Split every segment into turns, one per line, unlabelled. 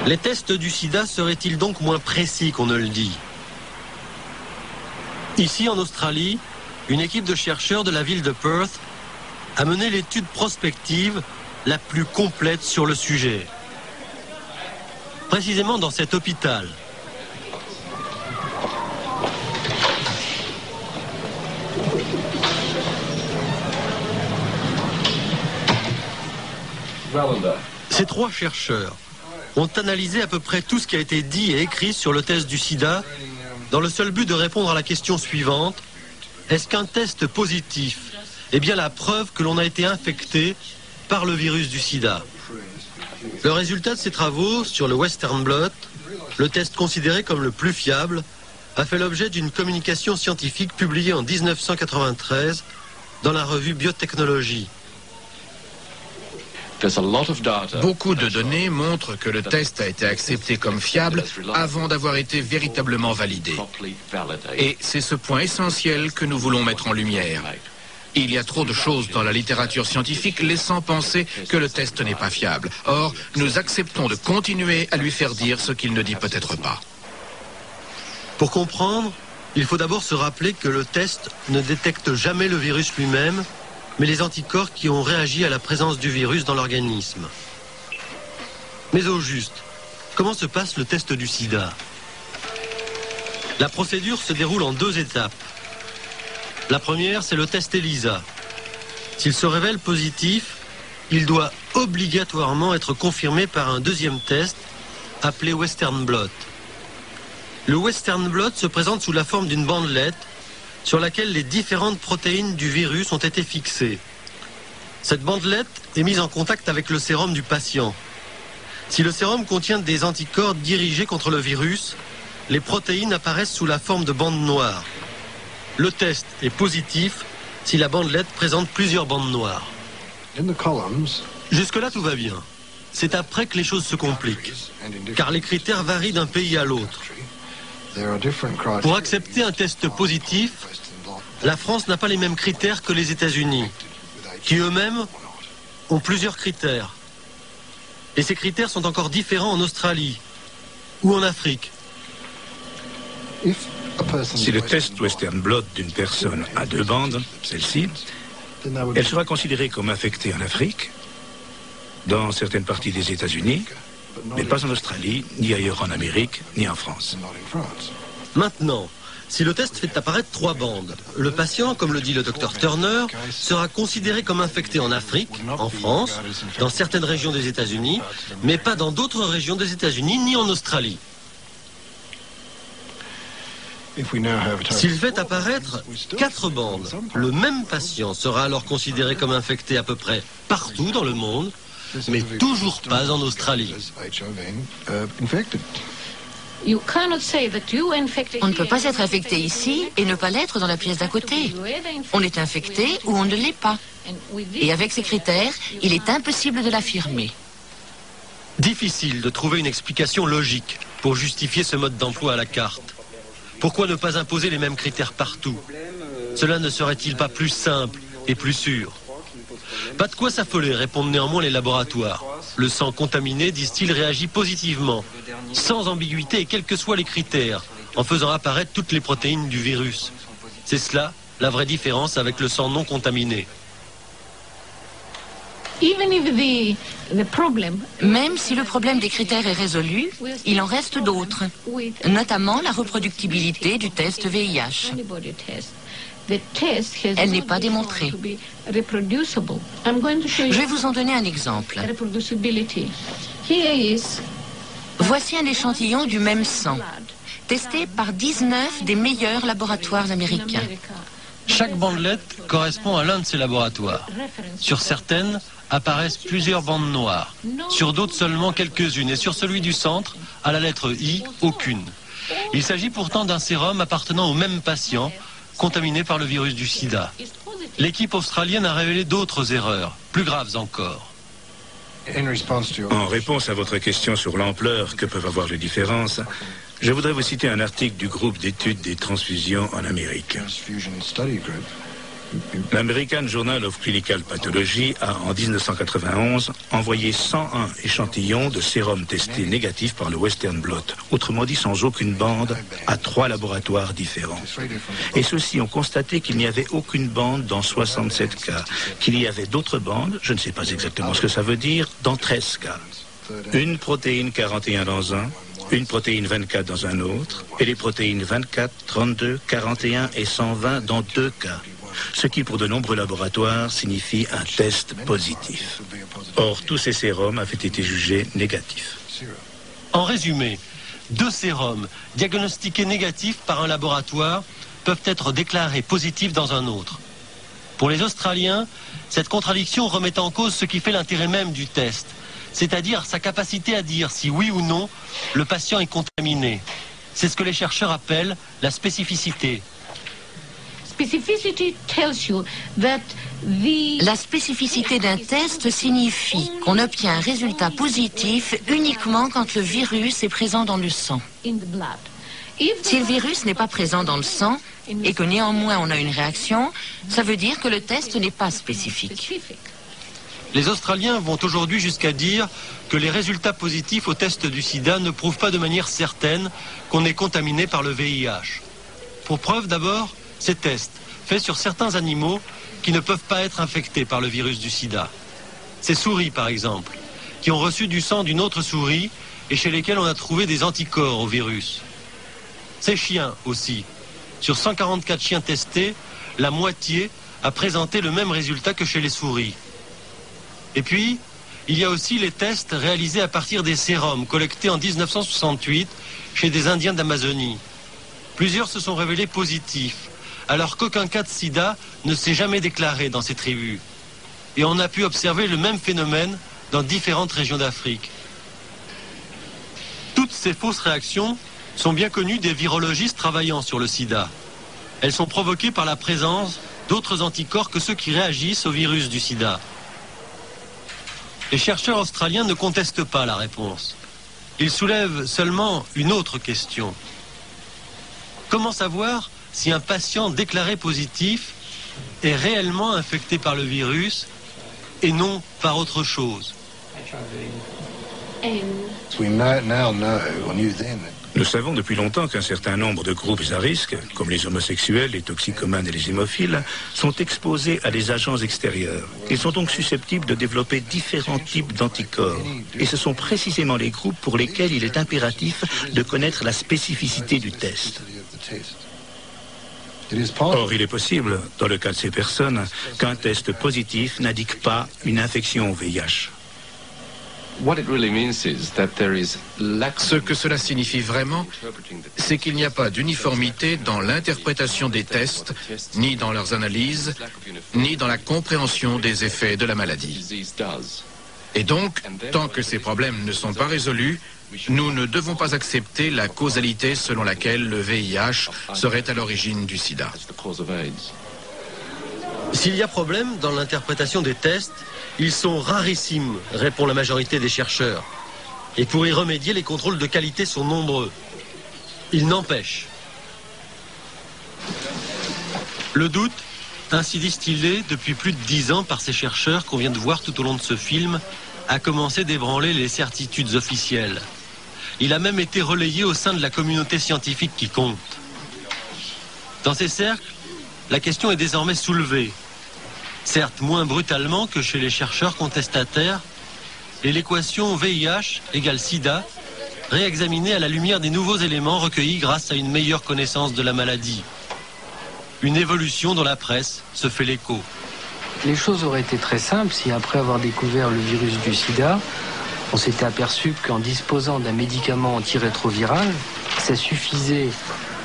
Les tests du sida seraient-ils donc moins précis qu'on ne le dit? Ici, en Australie, une équipe de chercheurs de la ville de Perth a mené l'étude prospective la plus complète sur le sujet. Précisément dans cet hôpital. Ces 3 chercheurs ont analysé à peu près tout ce qui a été dit et écrit sur le test du sida dans le seul but de répondre à la question suivante: est-ce qu'un test positif est bien la preuve que l'on a été infecté par le virus du sida? Le résultat de ces travaux sur le Western blot, le test considéré comme le plus fiable, a fait l'objet d'une communication scientifique publiée en 1993 dans la revue Biotechnology.
Beaucoup de données montrent que le test a été accepté comme fiable avant d'avoir été véritablement validé. Et c'est ce point essentiel que nous voulons mettre en lumière. Il y a trop de choses dans la littérature scientifique laissant penser que le test n'est pas fiable. Or, nous acceptons de continuer à lui faire dire ce qu'il ne dit peut-être pas.
Pour comprendre, il faut d'abord se rappeler que le test ne détecte jamais le virus lui-même, mais les anticorps qui ont réagi à la présence du virus dans l'organisme. Mais au juste, comment se passe le test du sida? La procédure se déroule en 2 étapes. La première, c'est le test ELISA. S'il se révèle positif, il doit obligatoirement être confirmé par un 2e test appelé Western blot. Le Western blot se présente sous la forme d'une bandelette sur laquelle les différentes protéines du virus ont été fixées. Cette bandelette est mise en contact avec le sérum du patient. Si le sérum contient des anticorps dirigés contre le virus, les protéines apparaissent sous la forme de bandes noires. Le test est positif si la bandelette présente plusieurs bandes noires. Jusque-là, tout va bien. C'est après que les choses se compliquent, car les critères varient d'un pays à l'autre. Pour accepter un test positif, la France n'a pas les mêmes critères que les États-Unis, qui eux-mêmes ont plusieurs critères. Et ces critères sont encore différents en Australie ou en Afrique.
Si le test Western blot d'une personne a 2 bandes, celle-ci, elle sera considérée comme infectée en Afrique, dans certaines parties des États-Unis, mais pas en Australie, ni ailleurs en Amérique, ni en France.
Maintenant, si le test fait apparaître 3 bandes, le patient, comme le dit le docteur Turner, sera considéré comme infecté en Afrique, en France, dans certaines régions des États-Unis, mais pas dans d'autres régions des États-Unis, ni en Australie. S'il fait apparaître 4 bandes, le même patient sera alors considéré comme infecté à peu près partout dans le monde, mais toujours pas en Australie.
On ne peut pas être infecté ici et ne pas l'être dans la pièce d'à côté. On est infecté ou on ne l'est pas. Et avec ces critères, il est impossible de l'affirmer.
Difficile de trouver une explication logique pour justifier ce mode d'emploi à la carte. Pourquoi ne pas imposer les mêmes critères partout? Cela ne serait-il pas plus simple et plus sûr? Pas de quoi s'affoler, répondent néanmoins les laboratoires. Le sang contaminé, disent-ils, réagit positivement, sans ambiguïté et quels que soient les critères, en faisant apparaître toutes les protéines du virus. C'est cela, la vraie différence avec le sang non contaminé.
Même si le problème des critères est résolu, il en reste d'autres, notamment la reproductibilité du test VIH. Elle n'est pas démontrée. Je vais vous en donner un exemple. Voici un échantillon du même sang, testé par 19 des meilleurs laboratoires américains.
Chaque bandelette correspond à l'un de ces laboratoires. Sur certaines apparaissent plusieurs bandes noires, sur d'autres seulement quelques-unes, et sur celui du centre, à la lettre I, aucune. Il s'agit pourtant d'un sérum appartenant au même patient, contaminé par le virus du sida. L'équipe australienne a révélé d'autres erreurs, plus graves encore.
En réponse à votre question sur l'ampleur que peuvent avoir les différences, je voudrais vous citer un article du groupe d'études des transfusions en Amérique. L'American Journal of Clinical Pathology a, en 1991, envoyé 101 échantillons de sérum testés négatifs par le Western blot, autrement dit sans aucune bande, à 3 laboratoires différents. Et ceux-ci ont constaté qu'il n'y avait aucune bande dans 67 cas, qu'il y avait d'autres bandes, je ne sais pas exactement ce que ça veut dire, dans 13 cas. Une protéine 41 dans un, une protéine 24 dans un autre, et les protéines 24, 32, 41 et 120 dans 2 cas. Ce qui, pour de nombreux laboratoires, signifie un test positif. Or, tous ces sérums avaient été jugés négatifs.
En résumé, 2 sérums diagnostiqués négatifs par un laboratoire peuvent être déclarés positifs dans un autre. Pour les Australiens, cette contradiction remet en cause ce qui fait l'intérêt même du test, c'est-à-dire sa capacité à dire si oui ou non le patient est contaminé. C'est ce que les chercheurs appellent la spécificité.
La spécificité d'un test signifie qu'on obtient un résultat positif uniquement quand le virus est présent dans le sang. Si le virus n'est pas présent dans le sang et que néanmoins on a une réaction, ça veut dire que le test n'est pas spécifique.
Les Australiens vont aujourd'hui jusqu'à dire que les résultats positifs au test du sida ne prouvent pas de manière certaine qu'on est contaminé par le VIH. Pour preuve d'abord, ces tests, faits sur certains animaux qui ne peuvent pas être infectés par le virus du sida. Ces souris, par exemple, qui ont reçu du sang d'une autre souris et chez lesquelles on a trouvé des anticorps au virus. Ces chiens aussi. Sur 144 chiens testés, la moitié a présenté le même résultat que chez les souris. Et puis, il y a aussi les tests réalisés à partir des sérums collectés en 1968 chez des Indiens d'Amazonie. Plusieurs se sont révélés positifs, alors qu'aucun cas de sida ne s'est jamais déclaré dans ces tribus. Et on a pu observer le même phénomène dans différentes régions d'Afrique. Toutes ces fausses réactions sont bien connues des virologistes travaillant sur le sida. Elles sont provoquées par la présence d'autres anticorps que ceux qui réagissent au virus du sida. Les chercheurs australiens ne contestent pas la réponse. Ils soulèvent seulement une autre question. Comment savoir si un patient déclaré positif est réellement infecté par le virus et non par autre chose?
Nous savons depuis longtemps qu'un certain nombre de groupes à risque, comme les homosexuels, les toxicomanes et les hémophiles, sont exposés à des agents extérieurs. Ils sont donc susceptibles de développer différents types d'anticorps. Et ce sont précisément les groupes pour lesquels il est impératif de connaître la spécificité du test. Or, il est possible, dans le cas de ces personnes, qu'un test positif n'indique pas une infection au VIH.
Ce que cela signifie vraiment, c'est qu'il n'y a pas d'uniformité dans l'interprétation des tests, ni dans leurs analyses, ni dans la compréhension des effets de la maladie. Et donc, tant que ces problèmes ne sont pas résolus, nous ne devons pas accepter la causalité selon laquelle le VIH serait à l'origine du sida.
S'il y a problème dans l'interprétation des tests, ils sont rarissimes, répond la majorité des chercheurs. Et pour y remédier, les contrôles de qualité sont nombreux. Ils n'empêchent. Le doute, ainsi distillé depuis plus de 10 ans par ces chercheurs qu'on vient de voir tout au long de ce film, a commencé d'ébranler les certitudes officielles. Il a même été relayé au sein de la communauté scientifique qui compte. Dans ces cercles, la question est désormais soulevée. Certes moins brutalement que chez les chercheurs contestataires, et l'équation VIH égale sida, réexaminée à la lumière des nouveaux éléments recueillis grâce à une meilleure connaissance de la maladie. Une évolution dont la presse se fait l'écho.
Les choses auraient été très simples si, après avoir découvert le virus du sida, on s'était aperçu qu'en disposant d'un médicament antirétroviral, ça suffisait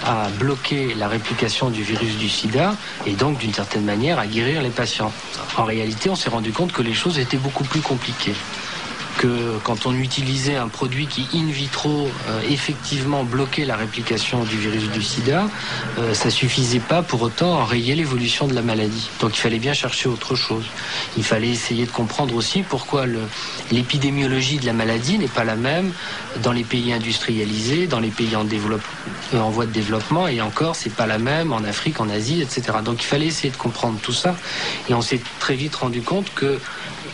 à bloquer la réplication du virus du sida et donc, d'une certaine manière, à guérir les patients. En réalité, on s'est rendu compte que les choses étaient beaucoup plus compliquées. que quand on utilisait un produit qui in vitro effectivement bloquait la réplication du virus du sida, ça suffisait pas pour autant à enrayer l'évolution de la maladie. Donc il fallait bien chercher autre chose. Il fallait essayer de comprendre aussi pourquoi l'épidémiologie de la maladie n'est pas la même dans les pays industrialisés, dans les pays en voie de développement, et encore c'est pas la même en Afrique, en Asie, etc. Donc il fallait essayer de comprendre tout ça, et on s'est très vite rendu compte que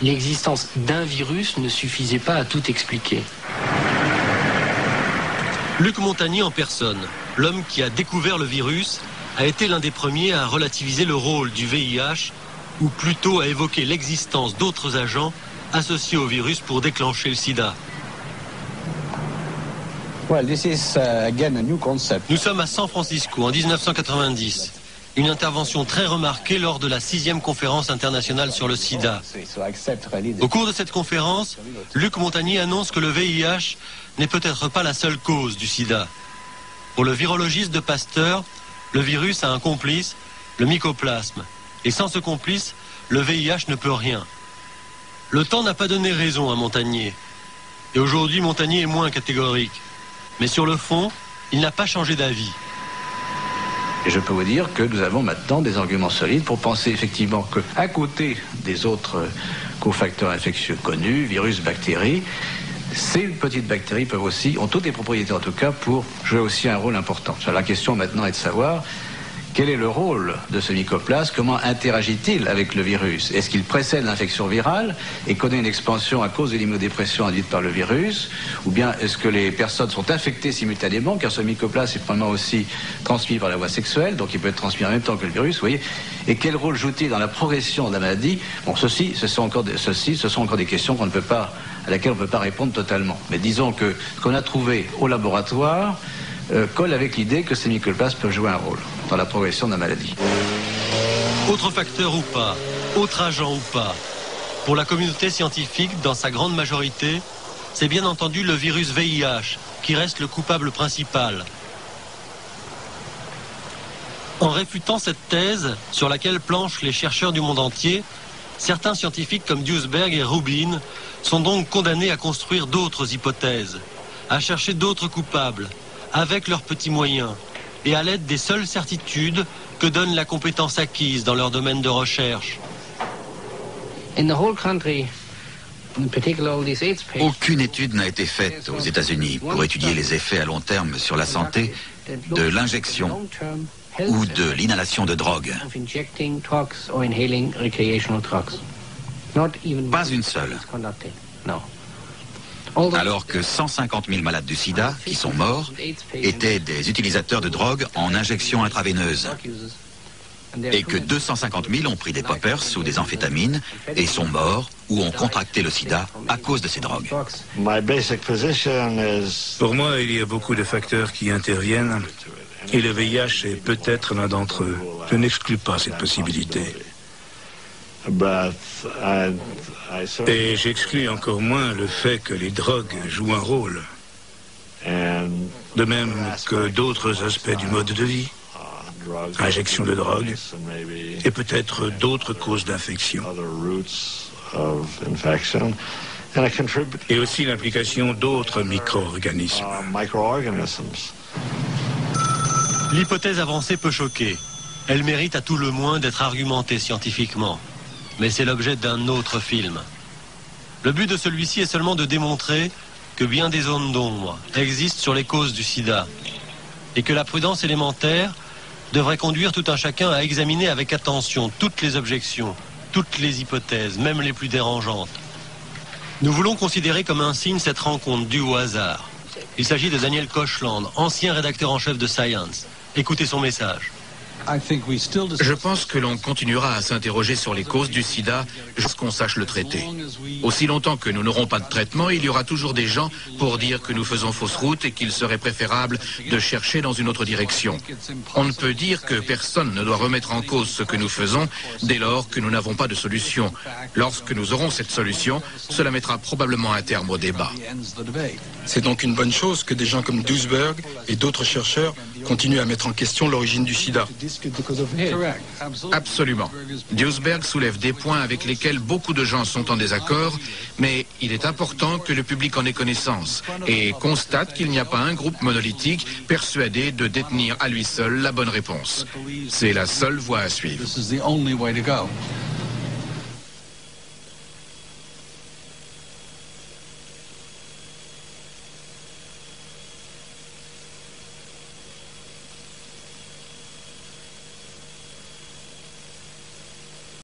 l'existence d'un virus ne suffisait pas à tout expliquer.
Luc Montagnier en personne, l'homme qui a découvert le virus, a été l'un des premiers à relativiser le rôle du VIH, ou plutôt à évoquer l'existence d'autres agents associés au virus pour déclencher le sida. Nous sommes à San Francisco en 1990. Une intervention très remarquée lors de la 6e conférence internationale sur le sida. Au cours de cette conférence, Luc Montagnier annonce que le VIH n'est peut-être pas la seule cause du sida. Pour le virologiste de Pasteur, le virus a un complice, le mycoplasme. Et sans ce complice, le VIH ne peut rien. Le temps n'a pas donné raison à Montagnier. Et aujourd'hui, Montagnier est moins catégorique. Mais sur le fond, il n'a pas changé d'avis.
Et je peux vous dire que nous avons maintenant des arguments solides pour penser effectivement qu'à côté des autres cofacteurs infectieux connus, virus, bactéries, ces petites bactéries ont toutes les propriétés en tout cas pour jouer aussi un rôle important. La question maintenant est de savoir quel est le rôle de ce mycoplasme, comment interagit-il avec le virus? Est-ce qu'il précède l'infection virale et connaît une expansion à cause de l'immunodépression induite par le virus? Ou bien est-ce que les personnes sont infectées simultanément, car ce mycoplasme est probablement aussi transmis par la voie sexuelle, donc il peut être transmis en même temps que le virus, vous voyez? Et quel rôle joue-t-il dans la progression de la maladie? Bon, ce sont encore des questions à laquelle on ne peut pas répondre totalement. Mais disons que ce qu'on a trouvé au laboratoire colle avec l'idée que ces mycoplasmes peuvent jouer un rôle dans la progression de la maladie.
Autre facteur ou pas, autre agent ou pas, pour la communauté scientifique, dans sa grande majorité, c'est bien entendu le virus VIH qui reste le coupable principal. En réfutant cette thèse, sur laquelle planchent les chercheurs du monde entier, certains scientifiques comme Duesberg et Rubin sont donc condamnés à construire d'autres hypothèses, à chercher d'autres coupables, avec leurs petits moyens, et à l'aide des seules certitudes que donne la compétence acquise dans leur domaine de recherche.
Aucune étude n'a été faite aux États-Unis pour étudier les effets à long terme sur la santé de l'injection ou de l'inhalation de drogue. Pas une seule. Alors que 150 000 malades du sida, qui sont morts, étaient des utilisateurs de drogue en injection intraveineuse. Et que 250 000 ont pris des poppers ou des amphétamines et sont morts ou ont contracté le sida à cause de ces drogues.
Pour moi, il y a beaucoup de facteurs qui interviennent et le VIH est peut-être l'un d'entre eux. Je n'exclus pas cette possibilité. Et j'exclus encore moins le fait que les drogues jouent un rôle. De même que d'autres aspects du mode de vie. Injection de drogue et peut-être d'autres causes d'infection. Et aussi l'implication d'autres micro-organismes.
L'hypothèse avancée peut choquer. Elle mérite à tout le moins d'être argumentée scientifiquement. Mais c'est l'objet d'un autre film. Le but de celui-ci est seulement de démontrer que bien des zones d'ombre existent sur les causes du sida et que la prudence élémentaire devrait conduire tout un chacun à examiner avec attention toutes les objections, toutes les hypothèses, même les plus dérangeantes. Nous voulons considérer comme un signe cette rencontre due au hasard. Il s'agit de Daniel Koshland, ancien rédacteur en chef de Science. Écoutez son message.
Je pense que l'on continuera à s'interroger sur les causes du sida jusqu'à ce qu'on sache le traiter. Aussi longtemps que nous n'aurons pas de traitement, il y aura toujours des gens pour dire que nous faisons fausse route et qu'il serait préférable de chercher dans une autre direction. On ne peut dire que personne ne doit remettre en cause ce que nous faisons dès lors que nous n'avons pas de solution. Lorsque nous aurons cette solution, cela mettra probablement un terme au débat.
C'est donc une bonne chose que des gens comme Duesberg et d'autres chercheurs continue à mettre en question l'origine du sida.
Absolument. Duesberg soulève des points avec lesquels beaucoup de gens sont en désaccord, mais il est important que le public en ait connaissance et constate qu'il n'y a pas un groupe monolithique persuadé de détenir à lui seul la bonne réponse. C'est la seule voie à suivre.